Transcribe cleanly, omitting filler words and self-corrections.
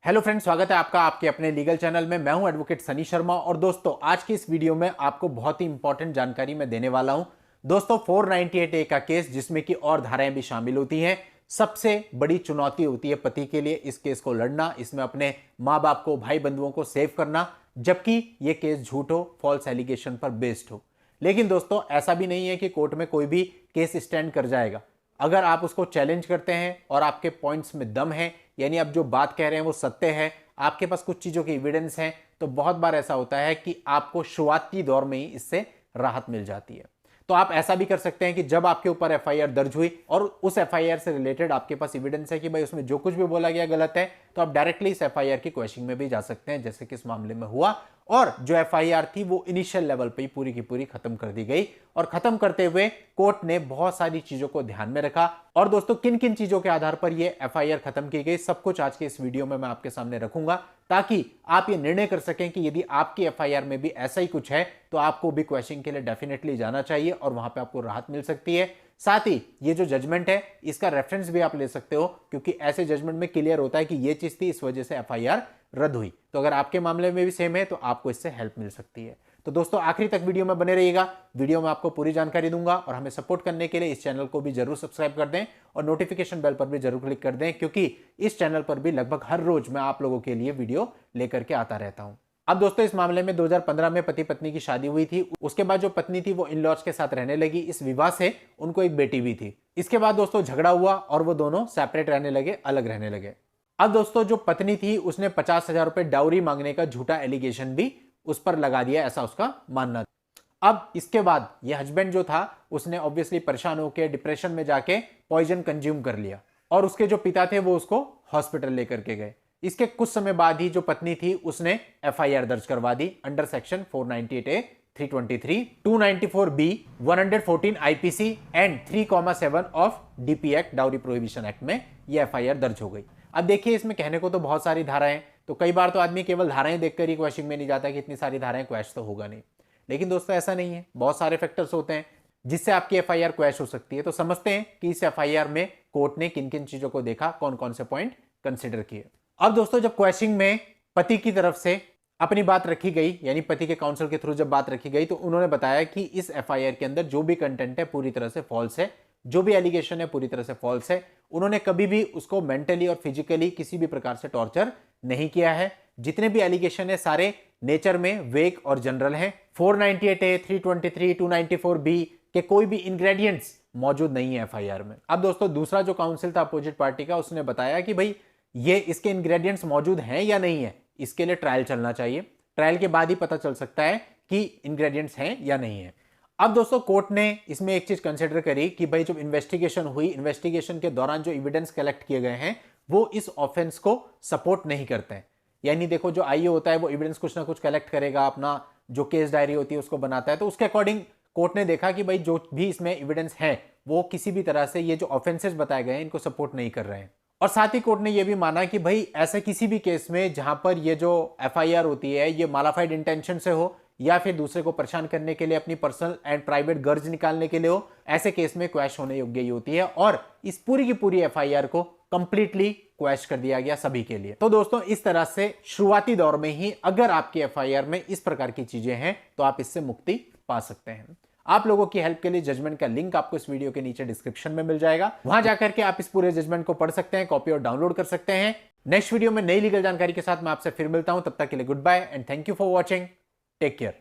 Hello friends, स्वागत है आपका आपके अपने लीगल चैनल में। मैं हूं एडवोकेट सनी शर्मा और दोस्तों आज की इस वीडियो में आपको बहुत ही इंपॉर्टेंट जानकारी मैं देने वाला हूं। दोस्तों 498A का केस जिसमें कि और धाराएं भी शामिल होती हैं, सबसे बड़ी चुनौती होती है पति के लिए इस केस को लड़ना, इसमें अपने माँ बाप को, भाई बंधुओं को सेव करना, जबकि यह केस झूठ हो, फॉल्स एलिगेशन पर बेस्ड हो। लेकिन दोस्तों ऐसा भी नहीं है कि कोर्ट में कोई भी केस स्टैंड कर जाएगा। अगर आप उसको चैलेंज करते हैं और आपके पॉइंट्स में दम है, यानी आप जो बात कह रहे हैं वो सत्य है, आपके पास कुछ चीजों की एविडेंस है, तो बहुत बार ऐसा होता है कि आपको शुरुआती दौर में ही इससे राहत मिल जाती है। तो आप ऐसा भी कर सकते हैं कि जब आपके ऊपर एफआईआर दर्ज हुई और उस एफआईआर से रिलेटेड आपके पास एविडेंस है कि भाई उसमें जो कुछ भी बोला गया गलत है, तो आप डायरेक्टली इस एफआईआर की क्वेश्चनिंग में भी जा सकते हैं, जैसे कि इस मामले में हुआ। और जो एफआईआर थी वो इनिशियल लेवल पे ही पूरी की पूरी खत्म कर दी गई और खत्म करते हुए कोर्ट ने बहुत सारी चीजों को ध्यान में रखा। और दोस्तों किन किन चीजों के आधार पर ये एफआईआर खत्म की गई, सब कुछ आज के इस वीडियो में मैं आपके सामने रखूंगा, ताकि आप ये निर्णय कर सकें कि यदि आपकी एफआईआर में भी ऐसा ही कुछ है तो आपको भी क्वेश्चनिंग के लिए डेफिनेटली जाना चाहिए और वहां पे आपको राहत मिल सकती है। साथ ही ये जो जजमेंट है इसका रेफरेंस भी आप ले सकते हो, क्योंकि ऐसे जजमेंट में क्लियर होता है कि ये चीज थी, इस वजह से एफआईआर रद्द हुई। तो अगर आपके मामले में भी सेम है तो आपको इससे हेल्प मिल सकती है। तो दोस्तों आखिरी तक वीडियो में बने रहिएगा, वीडियो में आपको पूरी जानकारी दूंगा और हमें सपोर्ट करने के लिए इस चैनल को भी जरूर सब्सक्राइब कर दें और नोटिफिकेशन बेल पर भी जरूर क्लिक कर दें, क्योंकि इस चैनल पर भी लगभग हर रोज मैं आप लोगों के लिए वीडियो लेकर के आता रहता हूं। अब दोस्तों इस मामले में 2015 में पति पत्नी की शादी हुई थी। उसके बाद जो पत्नी थी वो इन लॉज के साथ रहने लगी। इस विवाह से उनको एक बेटी भी थी। इसके बाद दोस्तों झगड़ा हुआ और वो दोनों सेपरेट रहने लगे, अलग रहने लगे। अब दोस्तों जो पत्नी थी उसने 50,000 रुपए डाउरी मांगने का झूठा एलिगेशन भी उस पर लगा दिया, ऐसा उसका मानना था। अब इसके बाद ये हस्बैंड जो था उसने ऑब्वियसली परेशान होकर डिप्रेशन में जाके पॉइजन कंज्यूम कर लिया और उसके जो पिता थे वो उसको हॉस्पिटल लेकर के गए। इसके कुछ समय बाद ही जो पत्नी थी उसने एफआईआर दर्ज करवा दी under section 498A, 323, 294B, 114 IPC and 3,7 of DP act, dowry prohibition act में यह एफआईआर दर्ज हो गई। अब देखिए इसमें कहने को तो बहुत सारी धाराएं, तो कई बार तो आदमी केवल धाराएं देखकर ही क्वेश्चन में नहीं जाता कि इतनी सारी धाराएं, क्वैश तो होगा नहीं। लेकिन दोस्तों ऐसा नहीं है, बहुत सारे फैक्टर्स होते हैं जिससे आपकी एफआईआर क्वैश हो सकती है। तो समझते हैं कि इस एफआईआर में कोर्ट ने किन किन चीजों को देखा, कौन कौन से पॉइंट कंसिडर किए। अब दोस्तों जब क्वेश्चनिंग में पति की तरफ से अपनी बात रखी गई, यानी पति के काउंसिल के थ्रू जब बात रखी गई, तो उन्होंने बताया कि इस एफआईआर के अंदर जो भी कंटेंट है पूरी तरह से फॉल्स है, जो भी एलिगेशन है पूरी तरह से फॉल्स है। उन्होंने कभी भी उसको मेंटली और फिजिकली किसी भी प्रकार से टॉर्चर नहीं किया है। जितने भी एलिगेशन है सारे नेचर में वेग और जनरल हैं। 498A, 323, 294B के कोई भी इंग्रेडिएंट्स मौजूद नहीं है एफआईआर में। अब दोस्तों दूसरा जो काउंसिल था अपोजिट पार्टी का, उसने बताया कि भाई ये इसके इंग्रेडिएंट्स मौजूद हैं या नहीं है, इसके लिए ट्रायल चलना चाहिए। ट्रायल के बाद ही पता चल सकता है कि इंग्रेडिएंट्स हैं या नहीं है। अब दोस्तों कोर्ट ने इसमें एक चीज कंसिडर करी कि भाई जब इन्वेस्टिगेशन हुई, इन्वेस्टिगेशन के दौरान जो एविडेंस कलेक्ट किए गए हैं वो इस ऑफेंस को सपोर्ट नहीं करते हैं। यानी देखो जो आईओ होता है वो एविडेंस कुछ ना कुछ कलेक्ट करेगा, अपना जो केस डायरी होती है उसको बनाता है, तो उसके अकॉर्डिंग कोर्ट ने देखा कि भाई जो भी इसमें एविडेंस है वो किसी भी तरह से ये जो ऑफेंसेस बताए गए हैं इनको सपोर्ट नहीं कर रहे हैं। और साथ ही कोर्ट ने यह भी माना कि भाई ऐसे किसी भी केस में जहां पर ये जो एफआईआर होती है ये मालाफाइड इंटेंशन से हो या फिर दूसरे को परेशान करने के लिए, अपनी पर्सनल एंड प्राइवेट गर्ज निकालने के लिए हो, ऐसे केस में क्वैश होने योग्य ही होती है। और इस पूरी की पूरी एफआईआर को कंप्लीटली क्वैश कर दिया गया सभी के लिए। तो दोस्तों इस तरह से शुरुआती दौर में ही अगर आपकी एफआईआर में इस प्रकार की चीजें हैं तो आप इससे मुक्ति पा सकते हैं। आप लोगों की हेल्प के लिए जजमेंट का लिंक आपको इस वीडियो के नीचे डिस्क्रिप्शन में मिल जाएगा, वहां जाकर के आप इस पूरे जजमेंट को पढ़ सकते हैं, कॉपी और डाउनलोड कर सकते हैं। नेक्स्ट वीडियो में नई लीगल जानकारी के साथ मैं आपसे फिर मिलता हूं, तब तक के लिए good bye and thank you for watching. Take care.